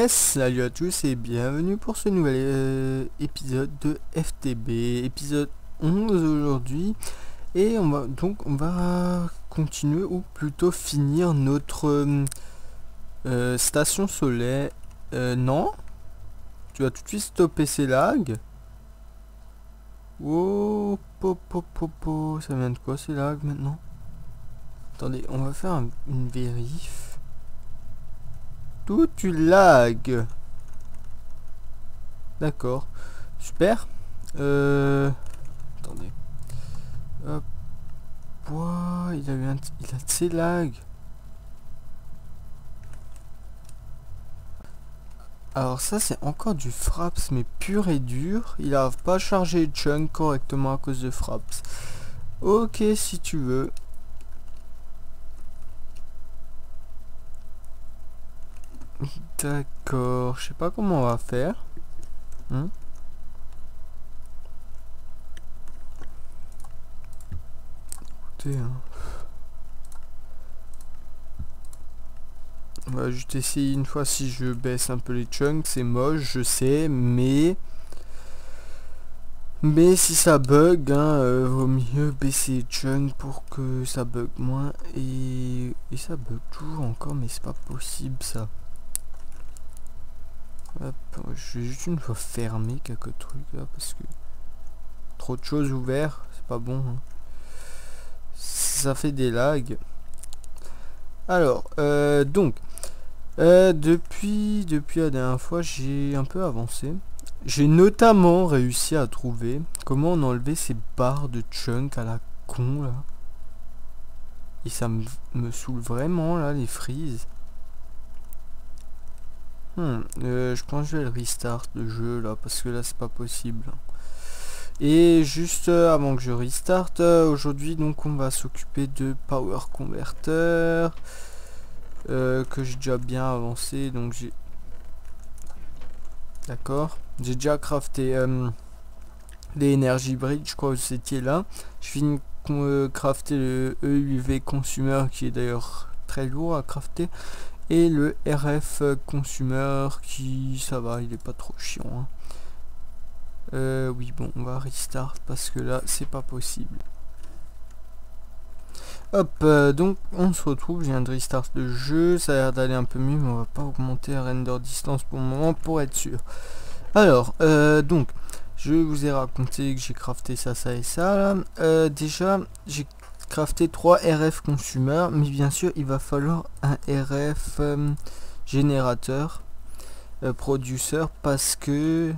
Yes, salut à tous et bienvenue pour ce nouvel épisode de FTB, épisode 11 aujourd'hui. Et on va continuer ou plutôt finir notre station solaire. Non, tu vas tout de suite stopper ces lags. Oh, ça vient de quoi ces lags maintenant? Attendez, on va faire une vérif. Tout tu lag. D'accord. Super. Attendez. Hop. Ouah, il a de ces lags. Alors ça c'est encore du Fraps mais pur et dur. Il n'arrive pas à charger le chunk correctement à cause de Fraps. Ok si tu veux. D'accord, je sais pas comment on va faire. Écoutez, on va juste essayer une fois si je baisse un peu les chunks. C'est moche, je sais, mais si ça bug, vaut mieux baisser les chunks pour que ça bug moins. Et ça bug toujours encore, mais c'est pas possible ça. Hop, je vais juste une fois fermer quelques trucs là parce que trop de choses ouvertes, c'est pas bon. Ça fait des lags. Alors, depuis la dernière fois, j'ai un peu avancé. J'ai notamment réussi à trouver comment on enlevait ces barres de chunk à la con là. Et ça me saoule vraiment là, les freezes. Je pense que je vais le restart le jeu là parce que là c'est pas possible. Et juste avant que je restart, aujourd'hui donc on va s'occuper de Power Converter que j'ai déjà bien avancé. Donc j'ai déjà crafté les Energy Bridge, je crois que c'était là. Je finis de crafter le EUV Consumer qui est d'ailleurs très lourd à crafter. Et le RF Consumer qui ça va, il est pas trop chiant. Oui bon, on va restart parce que là c'est pas possible. Hop, donc on se retrouve, je viens de restart le jeu, ça a l'air d'aller un peu mieux mais on va pas augmenter la render distance pour le moment pour être sûr. Alors, donc, je vous ai raconté que j'ai crafté ça et ça là. Déjà, j'ai crafté 3 RF Consumer, mais bien sûr il va falloir un RF générateur producer parce que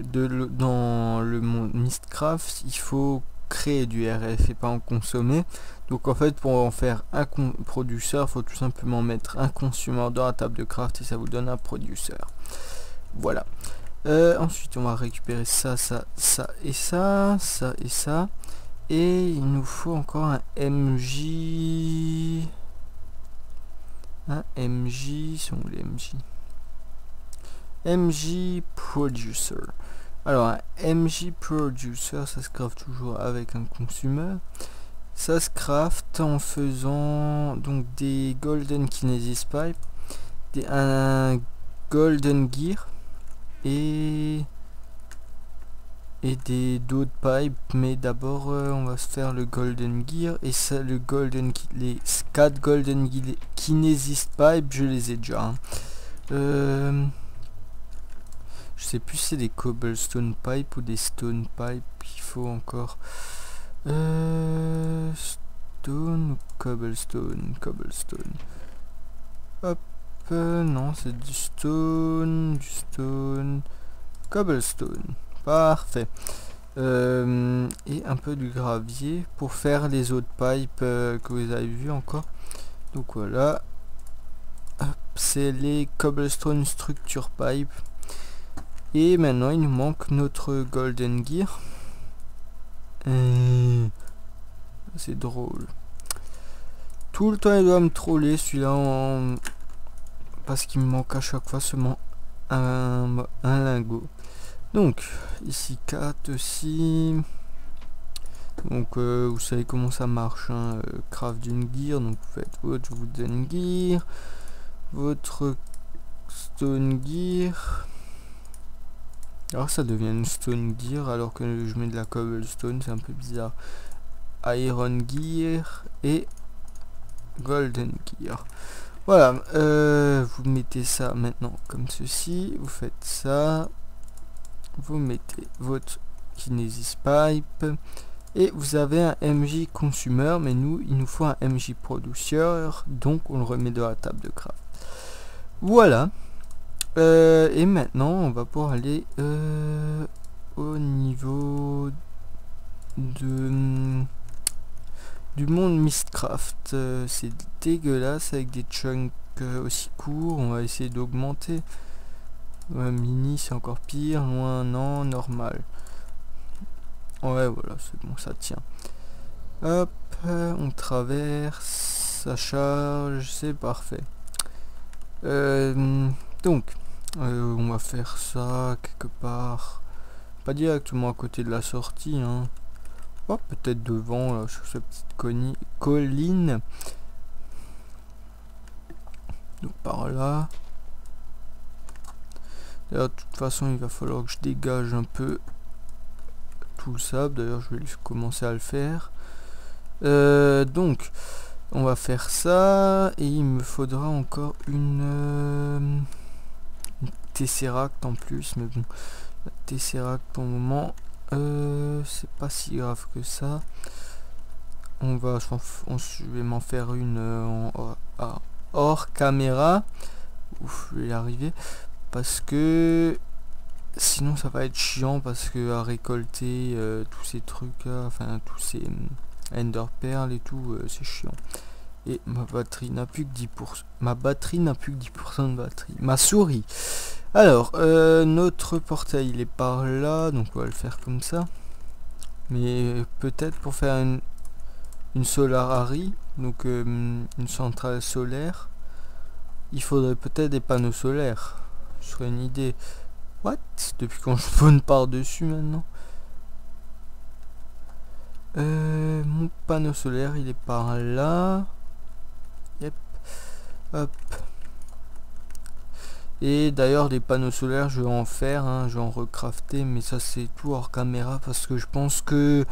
dans le monde Mistcraft il faut créer du RF et pas en consommer. Donc en fait pour en faire un producer il faut tout simplement mettre un consumer dans la table de craft et ça vous donne un producer. Voilà. Ensuite on va récupérer ça et ça et ça. Et il nous faut encore un MJ. Un MJ. Sont où les MJ? MJ Producer. Alors un MJ Producer, ça se craft toujours avec un consumer. Ça se craft en faisant donc des Golden Kinesis Pipe, un Golden Gear et d'autres pipes, mais d'abord on va se faire le Golden Gear et ça les 4 Golden Kinesis Pipe je les ai déjà. Je sais plus si c'est des cobblestone pipe ou des stone pipe. Il faut encore stone ou cobblestone. Hop, non c'est du stone, cobblestone. Parfait. Et un peu du gravier pour faire les autres pipes que vous avez vu encore. Donc voilà. C'est les cobblestone structure pipe. Et maintenant il nous manque notre Golden Gear. C'est drôle. Tout le temps il doit me troller celui-là parce qu'il me manque à chaque fois seulement un lingot. Donc ici 4 aussi. Donc vous savez comment ça marche, craft d'une gear. Donc vous faites votre wooden gear, votre Stone gear. Alors ça devient une stone gear alors que je mets de la cobblestone, c'est un peu bizarre. Iron gear et golden gear. Voilà, vous mettez ça maintenant comme ceci, vous faites ça, vous mettez votre kinesis pipe et vous avez un MJ consumer, mais nous il nous faut un MJ producer, donc on le remet de la table de craft. Voilà. Et maintenant on va pouvoir aller au niveau de du monde Mistcraft. C'est dégueulasse avec des chunks aussi courts. On va essayer d'augmenter. Mini c'est encore pire. Loin non, normal. Ouais voilà, c'est bon, ça tient. Hop, on traverse, ça charge, c'est parfait. Donc on va faire ça quelque part, pas directement à côté de la sortie, hein. Oh, peut-être devant là, sur cette petite colline, donc par là. D'ailleurs de toute façon il va falloir que je dégage un peu tout le sable, d'ailleurs je vais commencer à le faire. Donc on va faire ça et il me faudra encore une Tesseract en plus, mais bon, la Tesseract pour le moment c'est pas si grave que ça. Je vais m'en faire une hors caméra. Ouf, je vais y arriver parce que sinon ça va être chiant, parce que à récolter tous ces trucs là, enfin tous ces ender pearl et tout, c'est chiant. Et ma batterie n'a plus que 10%. Ma batterie n'a plus que 10% de batterie. Ma souris. Alors, notre portail il est par là, donc on va le faire comme ça. Mais peut-être pour faire une Solarary, donc une centrale solaire, il faudrait peut-être des panneaux solaires. Ce serait une idée. What? Depuis quand je spawn par-dessus maintenant? Mon panneau solaire il est par là. Yep. Hop. Et d'ailleurs des panneaux solaires je vais en faire, hein, je vais en recrafter, mais ça c'est tout hors caméra parce que je pense que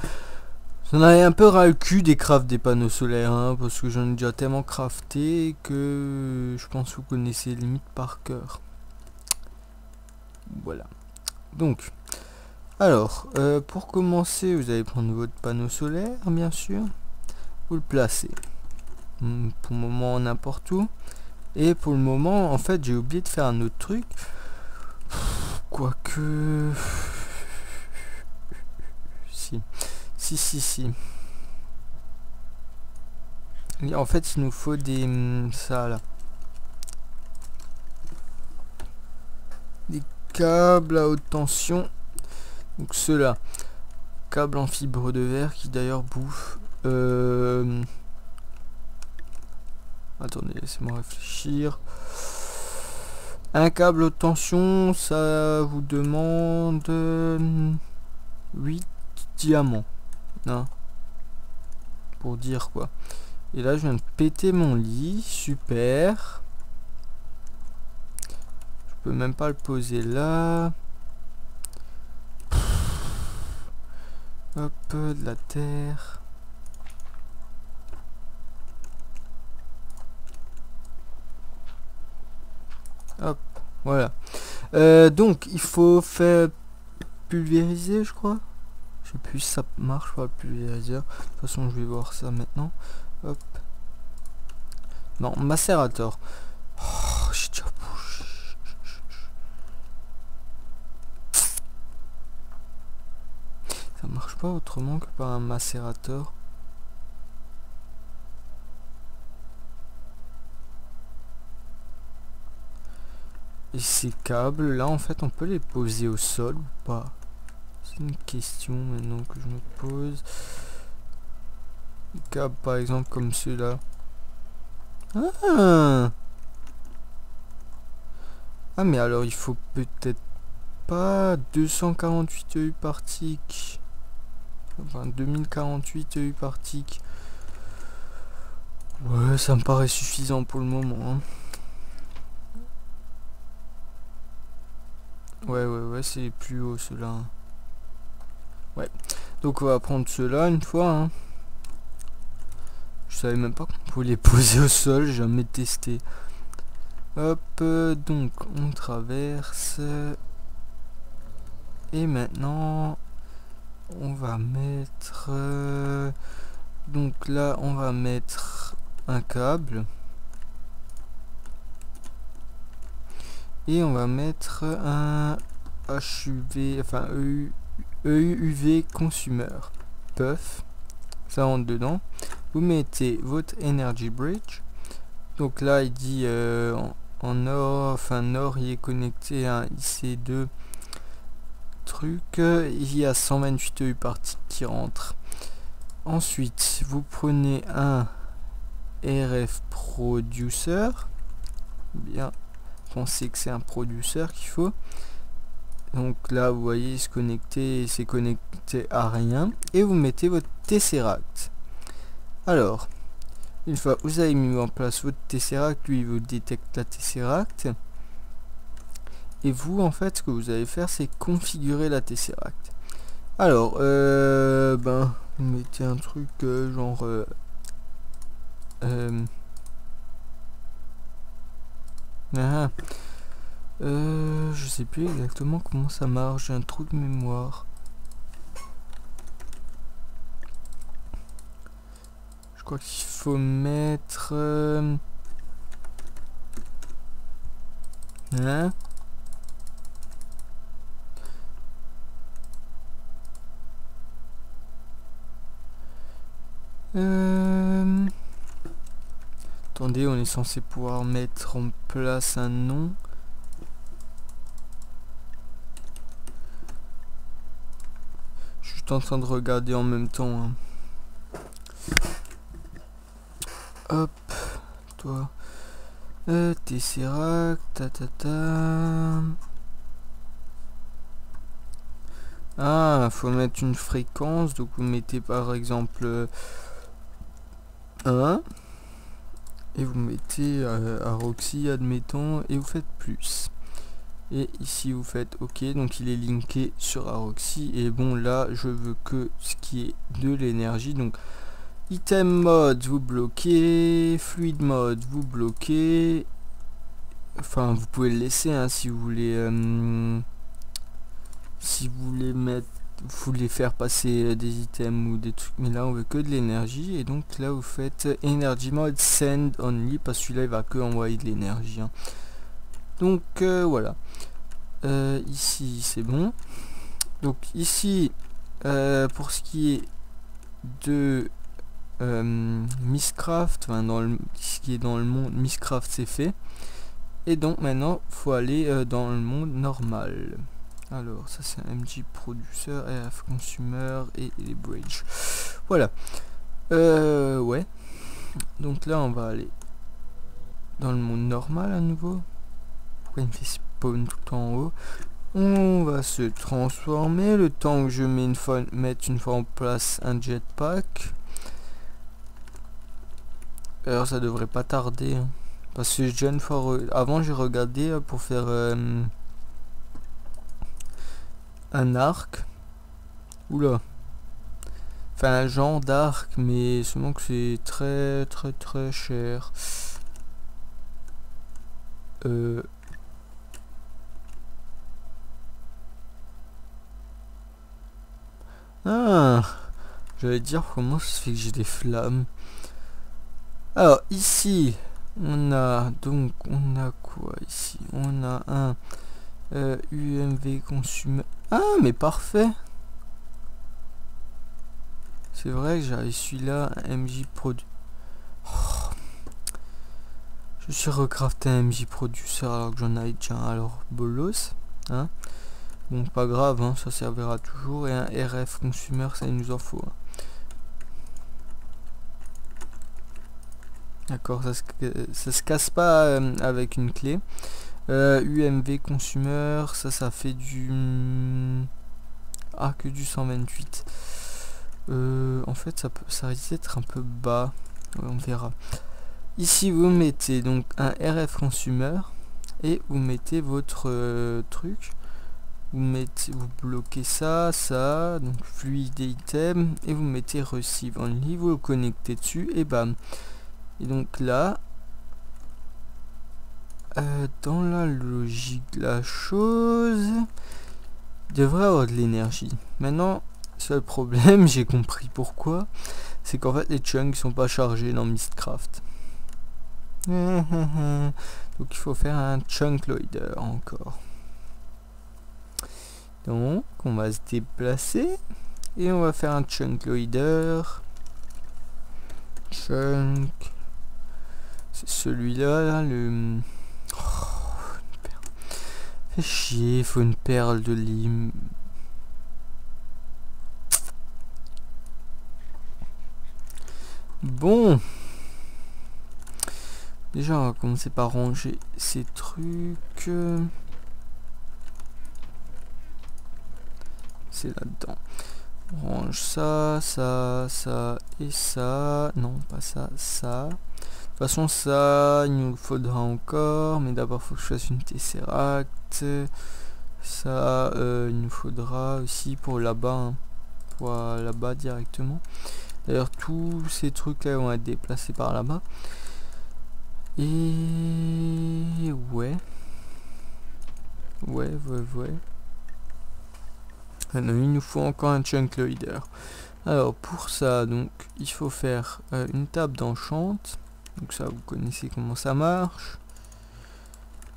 j'en avais un peu ras le cul des crafts des panneaux solaires, hein, parce que j'en ai déjà tellement crafté que je pense que vous connaissez limite par cœur. Voilà. Donc, alors, pour commencer, vous allez prendre votre panneau solaire, bien sûr. Vous le placez. Pour le moment, n'importe où. Et pour le moment, en fait, j'ai oublié de faire un autre truc. Quoique... Si. Et en fait, il nous faut des... ça, là. Des câbles à haute tension. Donc ceux-là. Câbles en fibre de verre qui d'ailleurs bouffent... Attendez, laissez-moi réfléchir. Un câble haute tension, ça vous demande 8 diamants. Hein, pour dire quoi. Et là, je viens de péter mon lit. Super. Je peux même pas le poser là. Hop, de la terre. Hop, voilà. Donc il faut faire pulvériser, je crois. Je sais plus si ça marche pas le pulvériseur. De toute façon, je vais voir ça maintenant. Hop. Non, macérateur. Oh, j'ai déjà bougé. Ça marche pas autrement que par un macérateur. Et ces câbles là, en fait, on peut les poser au sol ou pas? C'est une question maintenant que je me pose. Des câbles par exemple comme ceux-là. Ah mais alors il faut peut-être pas 248 EU par tick. Enfin 2048 EU par tick. Ouais, ça me paraît suffisant pour le moment, hein. Ouais, c'est plus haut cela. Ouais. Donc on va prendre cela une fois. Hein. Je savais même pas qu'on pouvait les poser au sol, j'ai jamais testé. Hop, donc on traverse. Et maintenant, on va mettre... donc là, on va mettre un câble. Et on va mettre un HUV, enfin EUV consumer. Puff. Ça rentre dedans. Vous mettez votre Energy Bridge. Donc là, il dit en or, enfin nord, il est connecté à un IC2 truc. Il y a 128 EU par tick qui rentre. Ensuite, vous prenez un RF producer. Bien, pensez que c'est un producteur qu'il faut. Donc là, vous voyez, se connecter, c'est connecté à rien. Et vous mettez votre Tesseract. Alors, une fois que vous avez mis en place votre Tesseract, lui, il vous détecte la Tesseract. Et vous, en fait, ce que vous allez faire, c'est configurer la Tesseract. Alors, vous mettez un truc genre... je sais plus exactement comment ça marche, j'ai un trou de mémoire. Je crois qu'il faut mettre... Attendez, on est censé pouvoir mettre en place un nom. Je suis en train de regarder en même temps. Hein. Hop, toi. Tesseract, Ah, faut mettre une fréquence, donc vous mettez par exemple 1 et vous mettez Aroxy, admettons, et vous faites plus. Et ici vous faites OK, donc il est linké sur Aroxy. Et bon, là je veux que ce qui est de l'énergie, donc item mode vous bloquez, fluid mode vous bloquez. Enfin, vous pouvez le laisser hein, si vous voulez. Si vous voulez mettre, vous voulez faire passer des items ou des trucs, mais là on veut que de l'énergie. Et donc là vous faites energy mode send only, parce que celui-là il va que envoyer de l'énergie. Hein. Donc voilà. Ici c'est bon. Donc ici pour ce qui est de Mystcraft, enfin ce qui est dans le monde Mystcraft c'est fait. Et donc maintenant faut aller dans le monde normal. Alors ça c'est un MG Producer, RF Consumer et les Bridge. Voilà. Ouais. Donc là on va aller dans le monde normal à nouveau. Pourquoi il me fait spawn tout en haut? On va se transformer le temps que je mette une fois en place un jetpack. Alors ça devrait pas tarder. Hein. Parce que déjà une fois avant j'ai regardé pour faire un arc. Oula. Enfin un genre d'arc, mais seulement que c'est très cher. Ah, j'allais dire comment ça se fait que j'ai des flammes. Alors ici on a quoi ici? On a un UMV consumer. Ah mais parfait. C'est vrai que j'avais celui-là, un MJ Producer. Oh. Je suis recrafté un MJ Producer alors que j'en avais déjà un, alors bolos. Hein. Bon pas grave, hein, ça servira toujours. Et un RF Consumer, ça il nous en faut. Hein. D'accord, ça se casse pas avec une clé. UMV Consumer, ça fait du... Ah, que du 128. En fait, ça risque d'être un peu bas. Ouais, on verra. Ici, vous mettez donc un RF Consumer et vous mettez votre truc. vous bloquez ça, donc fluide item, et vous mettez receive only, vous le connectez dessus, et bam. Et donc là, dans la logique de la chose, il devrait avoir de l'énergie. Maintenant, seul problème, j'ai compris pourquoi, c'est qu'en fait les chunks sont pas chargés dans Mystcraft. Donc il faut faire un chunk loader encore. Donc on va se déplacer et on va faire un chunk loader. Chunk, c'est celui-là, là, le... Oh, fait chier, faut une perle de lime. Bon, déjà on va commencer par ranger ces trucs. C'est là-dedans. On range ça, ça, ça et ça. Non, pas ça, ça. De toute façon, ça, il nous faudra encore. Mais d'abord, il faut que je fasse une tesseract. Ça, il nous faudra aussi pour là-bas. Hein, pour là-bas directement. D'ailleurs, tous ces trucs-là vont être déplacés par là-bas. Et... ouais. Ouais. Alors, il nous faut encore un chunk loader. Alors pour ça, donc il faut faire une table d'enchant. Donc ça, vous connaissez comment ça marche.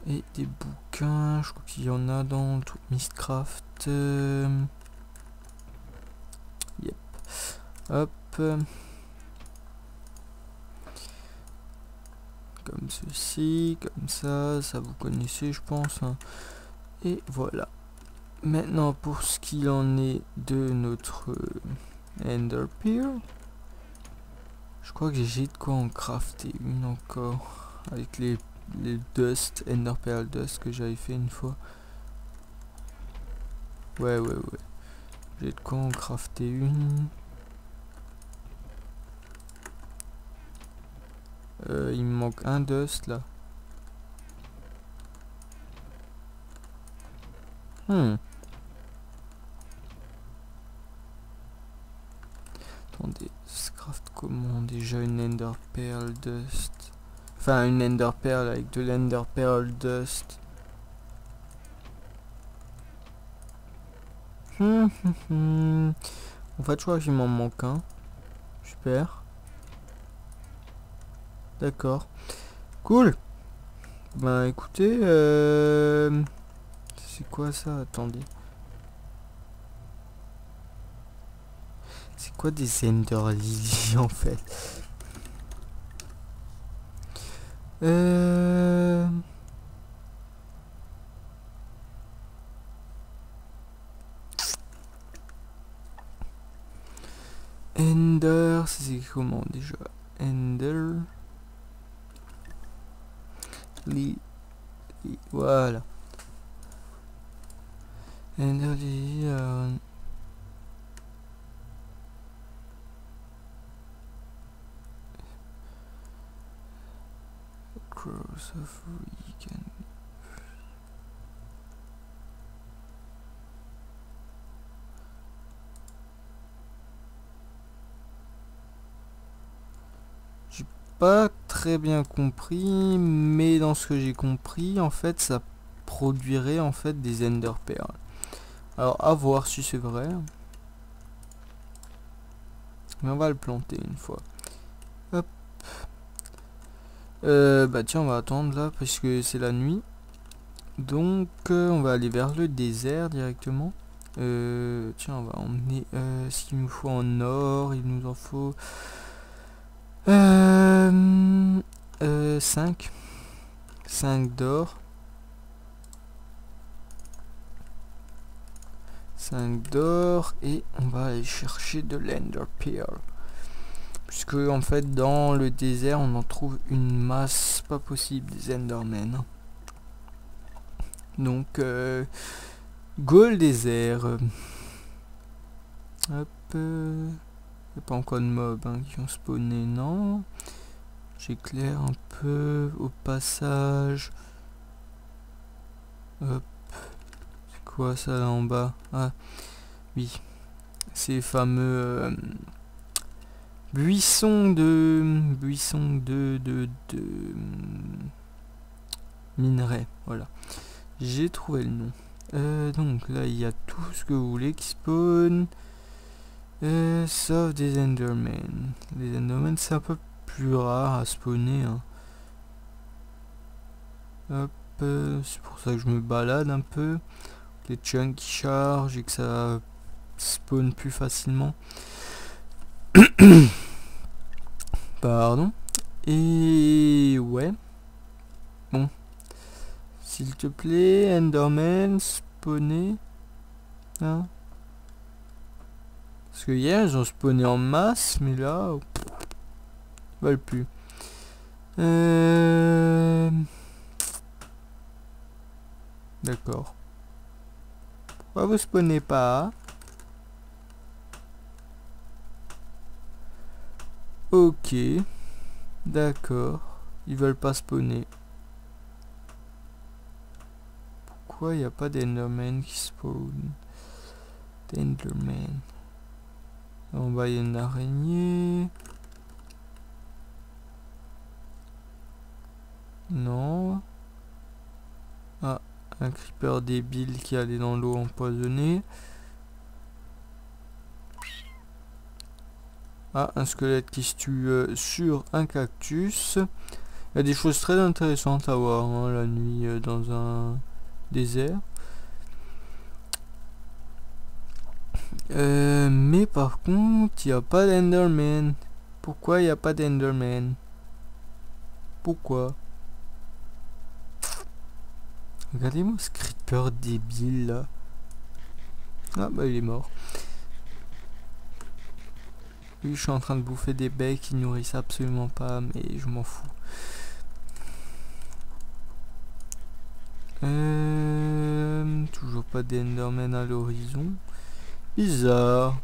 Et des bouquins, je crois qu'il y en a dans tout Mystcraft. Yep. Hop. Comme ceci, comme ça vous connaissez je pense. Hein. Et voilà. Maintenant pour ce qu'il en est de notre Ender Pearl, je crois que j'ai de quoi en crafter une encore avec les Dust, Ender Pearl Dust que j'avais fait une fois. Ouais. J'ai de quoi en crafter une. Il me manque un Dust là. Attendez, se craft comment déjà une Ender Pearl Dust? Enfin une Ender Pearl avec de l'Ender Pearl Dust. En fait je crois qu'il m'en manque un. Super. D'accord. Cool. Ben écoutez, c'est quoi ça? Attendez. C'est quoi des Ender Lily en fait? Ender, c'est comment déjà? Ender Lily, voilà. Ender Lily, Cross of Weekend. J'ai pas très bien compris, mais dans ce que j'ai compris, en fait, ça produirait en fait des Ender Pearl. Alors à voir si c'est vrai. Mais on va le planter une fois. Hop. Bah tiens, on va attendre là parce que c'est la nuit. Donc on va aller vers le désert directement. Tiens, on va emmener ce qu'il nous faut en or. Il nous en faut 5 d'or. 5 d'or. Et on va aller chercher de l'Ender Pearl. Puisque en fait dans le désert on en trouve une masse pas possible des Endermen. Donc go le désert. Hop. Il n'y a pas encore de mobs hein, qui ont spawné, non. J'éclaire un peu au passage. Hop. C'est quoi ça là en bas? Ah oui, ces fameux buissons de minerais. Voilà, j'ai trouvé le nom. Donc là il y a tout ce que vous voulez qui spawn, sauf des Endermen. Les Endermen c'est un peu plus rare à spawner, hein. Hop, c'est pour ça que je me balade un peu. Les chunks qui chargent et que ça spawn plus facilement. Pardon. Et ouais. Bon. S'il te plaît, Enderman, spawner. Hein? Parce que hier, ils ont spawné en masse, mais là, ils veulent plus. D'accord. Pourquoi vous spawnez pas? Ok. D'accord. Ils veulent pas spawner. Pourquoi il n'y a pas d'Enderman qui spawn? D'Enderman. En bas il y a une araignée. Non. Ah, un creeper débile qui allait dans l'eau empoisonnée. Ah, un squelette qui se tue sur un cactus. Il y a des choses très intéressantes à voir, hein, la nuit dans un désert. Mais par contre, il n'y a pas d'Enderman. Pourquoi il n'y a pas d'Enderman? Pourquoi? Regardez-moi ce creeper débile là. Ah bah il est mort. Oui, je suis en train de bouffer des baies qui nourrissent absolument pas, mais je m'en fous. Toujours pas d'Enderman à l'horizon. Bizarre.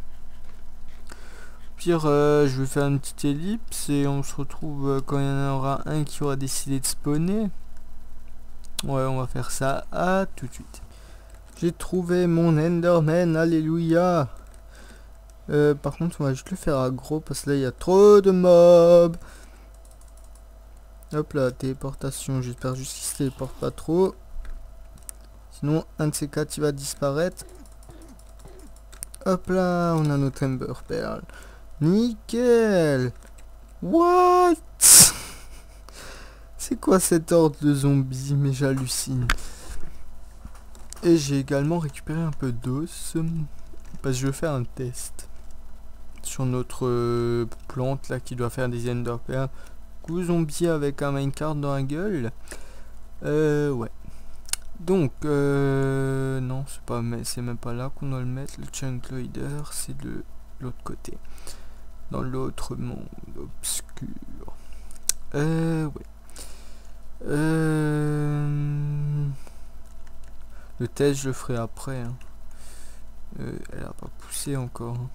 Pire, je vais faire une petite ellipse et on se retrouve quand il y en aura un qui aura décidé de spawner. Ouais, on va faire ça. À tout de suite. J'ai trouvé mon Enderman, alléluia. Par contre, on va juste le faire aggro parce que là, il y a trop de mobs. Hop là, téléportation. J'espère juste qu'il se téléporte pas trop. Sinon, un de ces quatre, il va disparaître. Hop là, on a notre Ember Pearl. Nickel. What? C'est quoi cette horde de zombies? Mais j'hallucine. Et j'ai également récupéré un peu d'os. Parce que je vais faire un test. Sur notre plante là qui doit faire des Ender Pearls. Coup zombie avec un minecart dans la gueule. Ouais. Donc, non, c'est même pas là qu'on doit le mettre. Le chunk leader, c'est de l'autre côté. Dans l'autre monde obscur. Ouais. Le test, je le ferai après. Hein. Elle a pas poussé encore. Hein.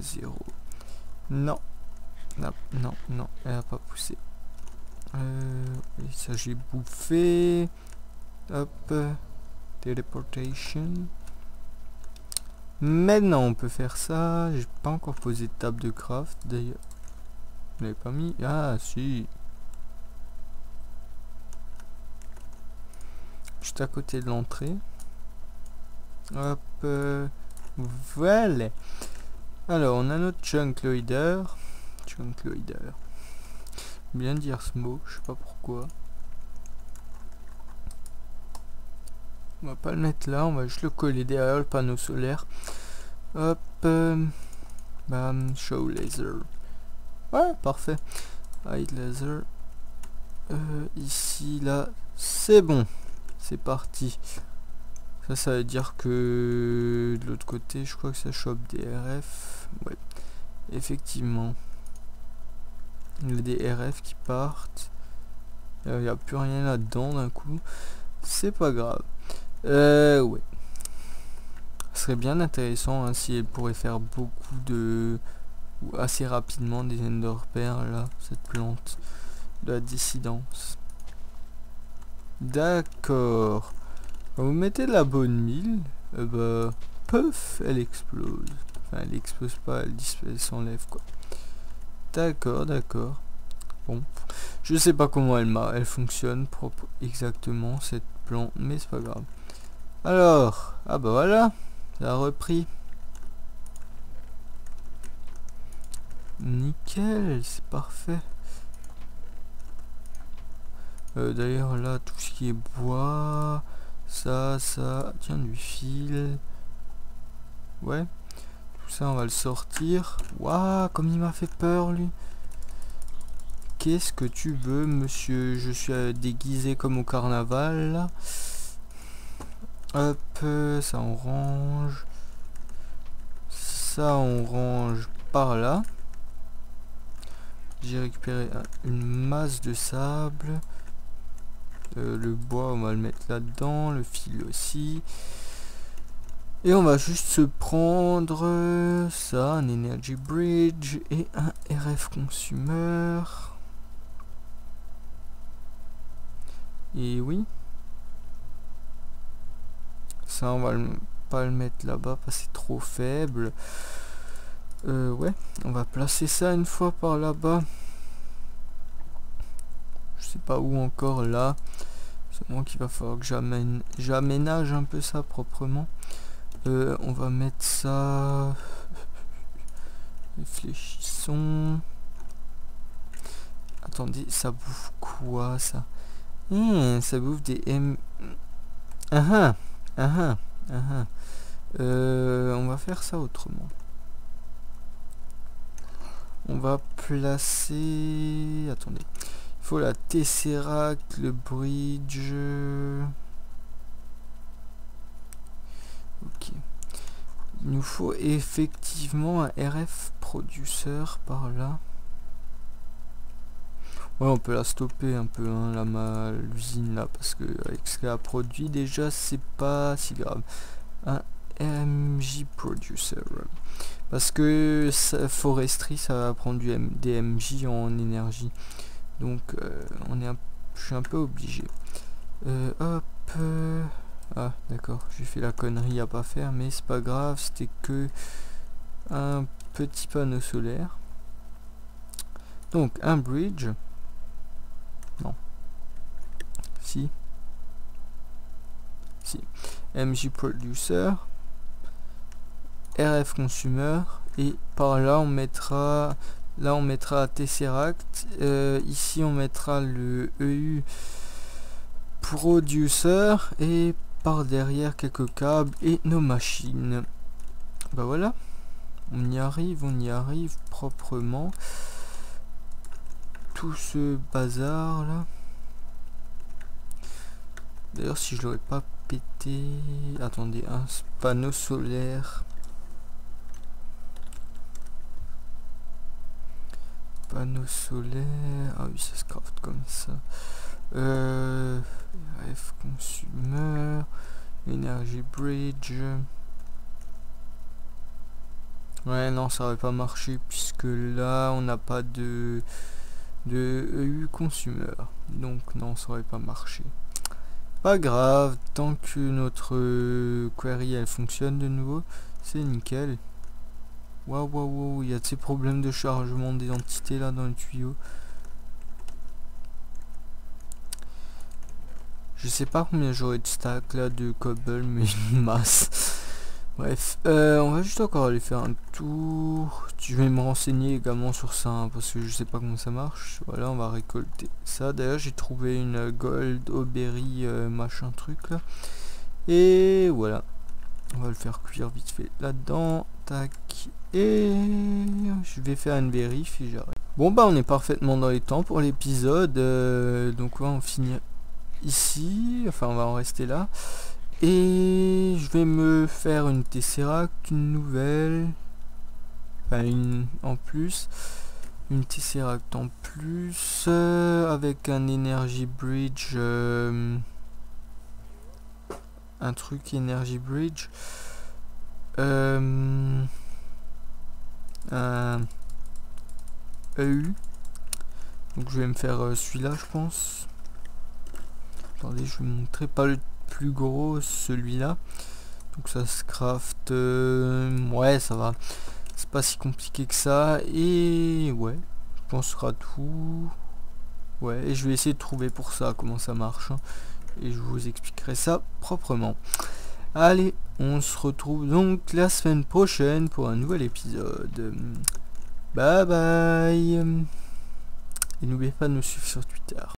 0. Non. Non, non, non, elle a pas poussé. Et ça, j'ai bouffé. Hop, teleportation. Maintenant on peut faire ça. J'ai pas encore posé de table de craft d'ailleurs. Vous l'avez pas mis? Ah si. Juste à côté de l'entrée. Hop, voilà. Alors on a notre chunk loader. Chunk loader. Bien dire ce mot, je sais pas pourquoi. On va pas le mettre là, on va juste le coller derrière le panneau solaire. Hop, bam, show laser. Ouais, parfait. Hide laser. Ici, là, c'est bon. C'est parti. Ça veut dire que de l'autre côté, je crois que ça chope des RF. Ouais, effectivement. Il y a des RF qui partent. Il n'y a plus rien là-dedans d'un coup. C'est pas grave. Ouais. Ce serait bien intéressant hein, si elle pourrait faire beaucoup de... ou assez rapidement des Ender Pearls là, cette plante de la dissidence. D'accord. Vous mettez de la bonne mille. bah, puff, elle explose. Enfin, elle explose pas, elle s'enlève quoi. D'accord, d'accord. Bon, je sais pas comment elle fonctionne propre exactement cette plante, mais c'est pas grave. Alors, ah bah voilà, ça a repris. Nickel, c'est parfait. D'ailleurs là, tout ce qui est bois, ça, tiens, du fil. Ouais, tout ça on va le sortir. Waouh, comme il m'a fait peur lui. Qu'est-ce que tu veux, monsieur? Je suis déguisé comme au carnaval là. Hop, ça on range. Ça on range par là. J'ai récupéré une masse de sable. Le bois on va le mettre là-dedans, le fil aussi. Et on va juste se prendre ça, un Energy Bridge et un RF Consumer. Et oui. Ça on va pas le mettre là-bas parce que c'est trop faible. Ouais, on va placer ça une fois par là-bas. Je sais pas où encore là. C'est moi qu'il va falloir que j'aménage un peu ça proprement. On va mettre ça. Réfléchissons. Attendez, ça bouffe quoi ça? Ça bouffe des M. On va faire ça autrement. On va placer. Attendez. Il faut la Tesseract, le bridge. Ok. Il nous faut effectivement un RF producer par là. Ouais, on peut la stopper un peu, hein, l'usine là, parce que avec ce qu'elle a produit déjà, c'est pas si grave. Un MJ producer. Parce que forestry, ça va prendre des MJ en énergie. Donc, je suis un peu obligé. Hop. Ah, d'accord, j'ai fait la connerie à pas faire, mais c'est pas grave, c'était que un petit panneau solaire. Donc, un bridge. Non. Si. MJ Producer. RF Consumer. Et par là, on mettra... Là, on mettra Tesseract. Ici, on mettra le EU Producer. Et par derrière, quelques câbles et nos machines. Bah voilà. On y arrive proprement. Tout ce bazar là. D'ailleurs, si je l'aurais pas pété... Attendez, un panneau solaire. Panneau solaire... Ah oui, ça se craft comme ça. RF Consumer... Energy Bridge... Ouais, non, ça aurait pas marché puisque là, on n'a pas de EU Consumer. Donc non, ça aurait pas marché. Pas grave, tant que notre query elle fonctionne de nouveau, c'est nickel. Waouh, il y a de ces problèmes de chargement des entités là dans le tuyau. Je sais pas combien j'aurai de stack là de cobble, mais une masse. Bref, on va juste encore aller faire un tour. Je vais me renseigner également sur ça, hein, parce que je sais pas comment ça marche. Voilà, on va récolter ça. D'ailleurs, j'ai trouvé une gold berry machin truc là. Et voilà. On va le faire cuire vite fait là-dedans. Tac. Et je vais faire une vérif et j'arrête. Bon bah on est parfaitement dans les temps pour l'épisode. Donc on va en finir ici. Enfin on va en rester là. Et je vais me faire une Tesseract, une nouvelle. Enfin une en plus. Une Tesseract en plus. Avec un Energy Bridge. Un truc Energy Bridge. Un EU. Donc je vais me faire celui-là je pense. Attendez, je vais montrer pas le plus gros, celui-là. Donc ça se craft, ouais ça va, c'est pas si compliqué que ça, et ouais, je pense que ce sera tout. Ouais, et je vais essayer de trouver pour ça comment ça marche, hein, et je vous expliquerai ça proprement. Allez, on se retrouve donc la semaine prochaine pour un nouvel épisode. Bye bye. Et n'oubliez pas de me suivre sur Twitter.